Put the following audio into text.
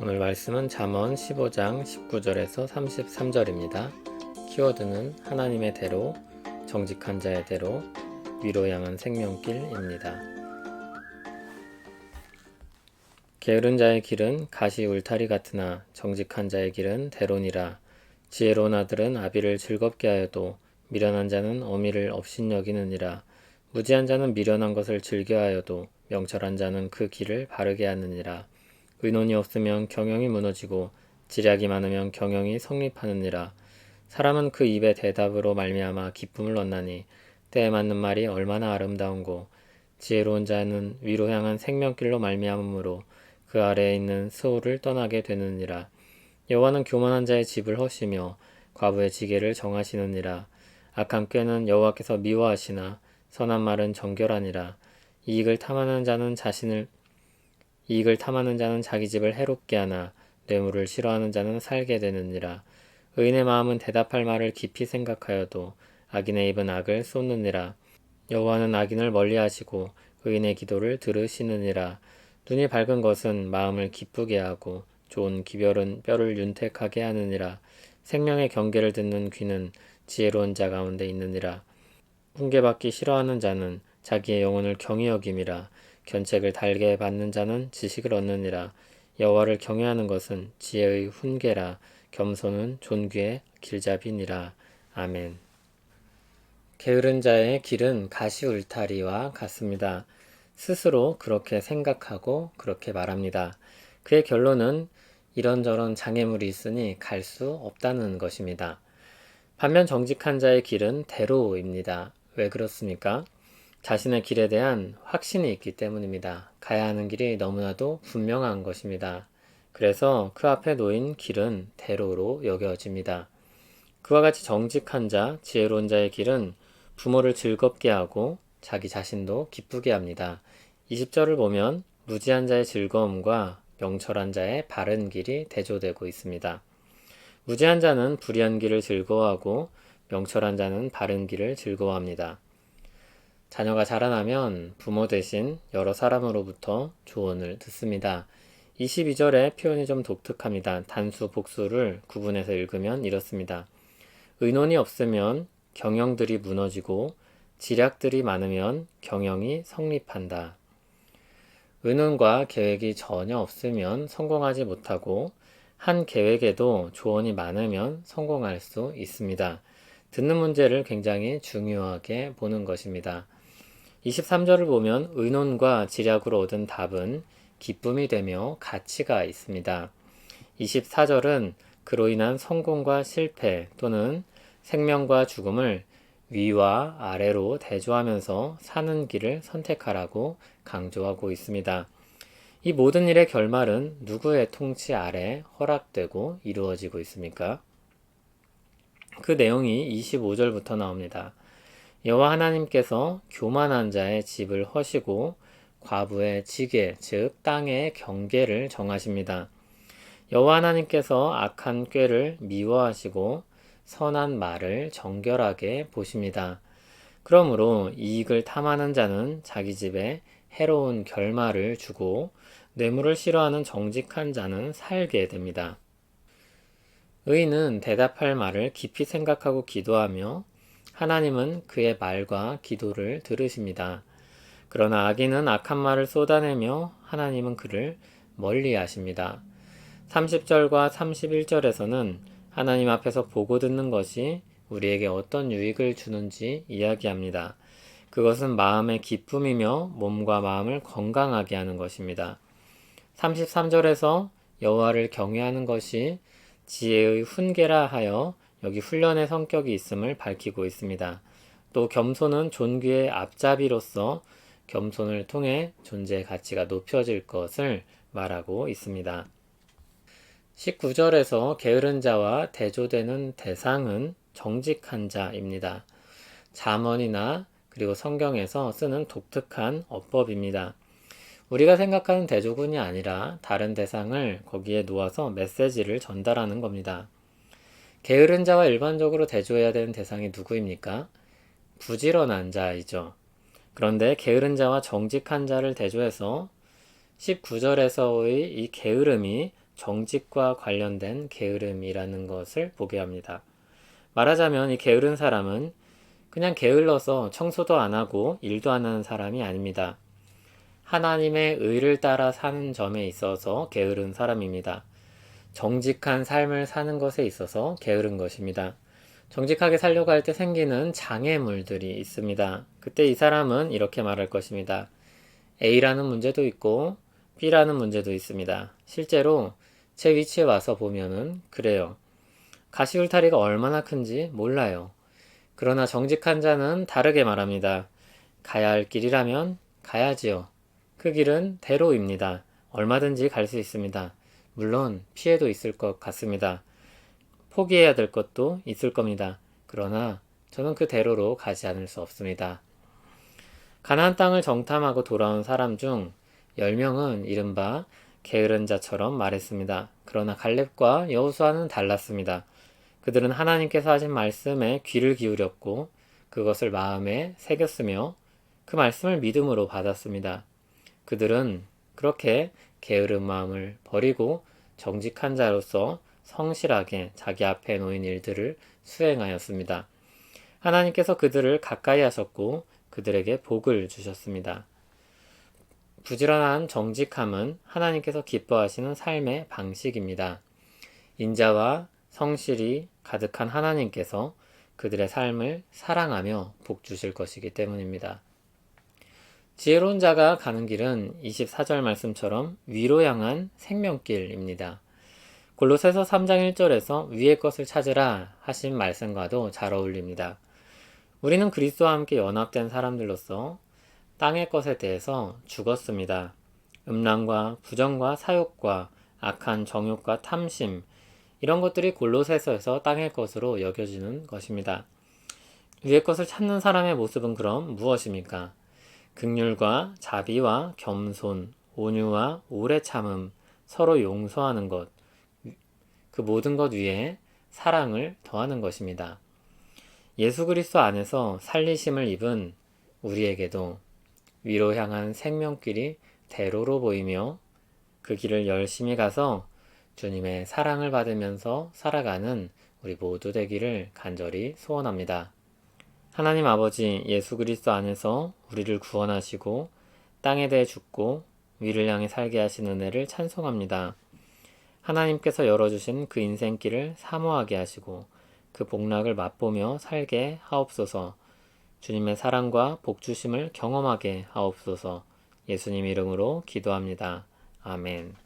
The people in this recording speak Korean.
오늘 말씀은 잠언 15장 19절에서 33절입니다. 키워드는 하나님의 대로, 정직한 자의 대로, 위로 향한 생명길입니다. 게으른 자의 길은 가시 울타리 같으나 정직한 자의 길은 대로니라. 지혜로운 아들은 아비를 즐겁게 하여도 미련한 자는 어미를 업신여기느니라. 무지한 자는 미련한 것을 즐겨하여도 명철한 자는 그 길을 바르게 하느니라. 의논이 없으면 경영이 무너지고 지략이 많으면 경영이 성립하느니라. 사람은 그 입의 대답으로 말미암아 기쁨을 얻나니 때에 맞는 말이 얼마나 아름다운고. 지혜로운 자는 위로 향한 생명길로 말미암으므로 그 아래에 있는 스올을 떠나게 되느니라. 여호와는 교만한 자의 집을 허시며 과부의 지게를 정하시느니라. 악한 꾀는 여호와께서 미워하시나 선한 말은 정결하니라. 이익을 탐하는 자는 자기 집을 해롭게 하나 뇌물을 싫어하는 자는 살게 되느니라. 의인의 마음은 대답할 말을 깊이 생각하여도 악인의 입은 악을 쏟느니라. 여호와는 악인을 멀리하시고 의인의 기도를 들으시느니라. 눈이 밝은 것은 마음을 기쁘게 하고 좋은 기별은 뼈를 윤택하게 하느니라. 생명의 경계를 듣는 귀는 지혜로운 자 가운데 있느니라. 훈계받기 싫어하는 자는 자기의 영혼을 경히 여김이라. 견책을 달게 받는 자는 지식을 얻느니라. 여호와를 경외하는 것은 지혜의 훈계라. 겸손은 존귀의 길잡이니라. 아멘. 게으른 자의 길은 가시 울타리와 같습니다. 스스로 그렇게 생각하고 그렇게 말합니다. 그의 결론은 이런저런 장애물이 있으니 갈 수 없다는 것입니다. 반면 정직한 자의 길은 대로입니다. 왜 그렇습니까? 자신의 길에 대한 확신이 있기 때문입니다. 가야 하는 길이 너무나도 분명한 것입니다. 그래서 그 앞에 놓인 길은 대로로 여겨집니다. 그와 같이 정직한 자, 지혜로운 자의 길은 부모를 즐겁게 하고 자기 자신도 기쁘게 합니다. 20절을 보면 무지한 자의 즐거움과 명철한 자의 바른 길이 대조되고 있습니다. 무지한 자는 불의한 길을 즐거워하고 명철한 자는 바른 길을 즐거워합니다. 자녀가 자라나면 부모 대신 여러 사람으로부터 조언을 듣습니다. 22절의 표현이 좀 독특합니다. 단수, 복수를 구분해서 읽으면 이렇습니다. 의논이 없으면 경영들이 무너지고 지략들이 많으면 경영이 성립한다. 의논과 계획이 전혀 없으면 성공하지 못하고 한 계획에도 조언이 많으면 성공할 수 있습니다. 듣는 문제를 굉장히 중요하게 보는 것입니다. 23절을 보면 의논과 지략으로 얻은 답은 기쁨이 되며 가치가 있습니다. 24절은 그로 인한 성공과 실패 또는 생명과 죽음을 위와 아래로 대조하면서 사는 길을 선택하라고 강조하고 있습니다. 이 모든 일의 결말은 누구의 통치 아래 허락되고 이루어지고 있습니까? 그 내용이 25절부터 나옵니다. 여호와 하나님께서 교만한 자의 집을 허시고 과부의 지게, 즉 땅의 경계를 정하십니다. 여호와 하나님께서 악한 꾀를 미워하시고 선한 말을 정결하게 보십니다. 그러므로 이익을 탐하는 자는 자기 집에 해로운 결말을 주고 뇌물을 싫어하는 정직한 자는 살게 됩니다. 의인은 대답할 말을 깊이 생각하고 기도하며 하나님은 그의 말과 기도를 들으십니다. 그러나 악인은 악한 말을 쏟아내며 하나님은 그를 멀리 하십니다. 30절과 31절에서는 하나님 앞에서 보고 듣는 것이 우리에게 어떤 유익을 주는지 이야기합니다. 그것은 마음의 기쁨이며 몸과 마음을 건강하게 하는 것입니다. 33절에서 여호와를 경외하는 것이 지혜의 훈계라 하여 여기 훈련의 성격이 있음을 밝히고 있습니다. 또 겸손은 존귀의 앞잡이로서 겸손을 통해 존재의 가치가 높여질 것을 말하고 있습니다. 19절에서 게으른 자와 대조되는 대상은 정직한 자입니다. 잠언이나 그리고 성경에서 쓰는 독특한 어법입니다. 우리가 생각하는 대조군이 아니라 다른 대상을 거기에 놓아서 메시지를 전달하는 겁니다. 게으른 자와 일반적으로 대조해야 되는 대상이 누구입니까? 부지런한 자이죠. 그런데 게으른 자와 정직한 자를 대조해서 19절에서의 이 게으름이 정직과 관련된 게으름이라는 것을 보게 합니다. 말하자면 이 게으른 사람은 그냥 게을러서 청소도 안 하고 일도 안 하는 사람이 아닙니다. 하나님의 의를 따라 사는 점에 있어서 게으른 사람입니다. 정직한 삶을 사는 것에 있어서 게으른 것입니다. 정직하게 살려고 할 때 생기는 장애물들이 있습니다. 그때 이 사람은 이렇게 말할 것입니다. A라는 문제도 있고 B라는 문제도 있습니다. 실제로 제 위치에 와서 보면은 그래요. 가시울타리가 얼마나 큰지 몰라요. 그러나 정직한 자는 다르게 말합니다. 가야 할 길이라면 가야지요. 그 길은 대로입니다. 얼마든지 갈 수 있습니다. 물론 피해도 있을 것 같습니다. 포기해야 될 것도 있을 겁니다. 그러나 저는 그 대로로 가지 않을 수 없습니다. 가나안 땅을 정탐하고 돌아온 사람 중 10명은 이른바 게으른 자처럼 말했습니다. 그러나 갈렙과 여호수아는 달랐습니다. 그들은 하나님께서 하신 말씀에 귀를 기울였고 그것을 마음에 새겼으며 그 말씀을 믿음으로 받았습니다. 그들은 그렇게 게으른 마음을 버리고 정직한 자로서 성실하게 자기 앞에 놓인 일들을 수행하였습니다. 하나님께서 그들을 가까이 하셨고 그들에게 복을 주셨습니다. 부지런한 정직함은 하나님께서 기뻐하시는 삶의 방식입니다. 인자와 성실이 가득한 하나님께서 그들의 삶을 사랑하며 복 주실 것이기 때문입니다. 지혜로운 자가 가는 길은 24절 말씀처럼 위로 향한 생명길입니다. 골로새서 3장 1절에서 위의 것을 찾으라 하신 말씀과도 잘 어울립니다. 우리는 그리스도와 함께 연합된 사람들로서 땅의 것에 대해서 죽었습니다. 음란과 부정과 사욕과 악한 정욕과 탐심, 이런 것들이 골로새서에서 땅의 것으로 여겨지는 것입니다. 위의 것을 찾는 사람의 모습은 그럼 무엇입니까? 긍휼과 자비와 겸손, 온유와 오래 참음, 서로 용서하는 것, 그 모든 것 위에 사랑을 더하는 것입니다. 예수 그리스도 안에서 살리심을 입은 우리에게도 위로 향한 생명길이 대로로 보이며 그 길을 열심히 가서 주님의 사랑을 받으면서 살아가는 우리 모두 되기를 간절히 소원합니다. 하나님 아버지 예수 그리스도 안에서 우리를 구원하시고 땅에 대해 죽고 위를 향해 살게 하신 은혜를 찬송합니다. 하나님께서 열어주신 그 인생길을 사모하게 하시고 그 복락을 맛보며 살게 하옵소서. 주님의 사랑과 복주심을 경험하게 하옵소서. 예수님 이름으로 기도합니다. 아멘.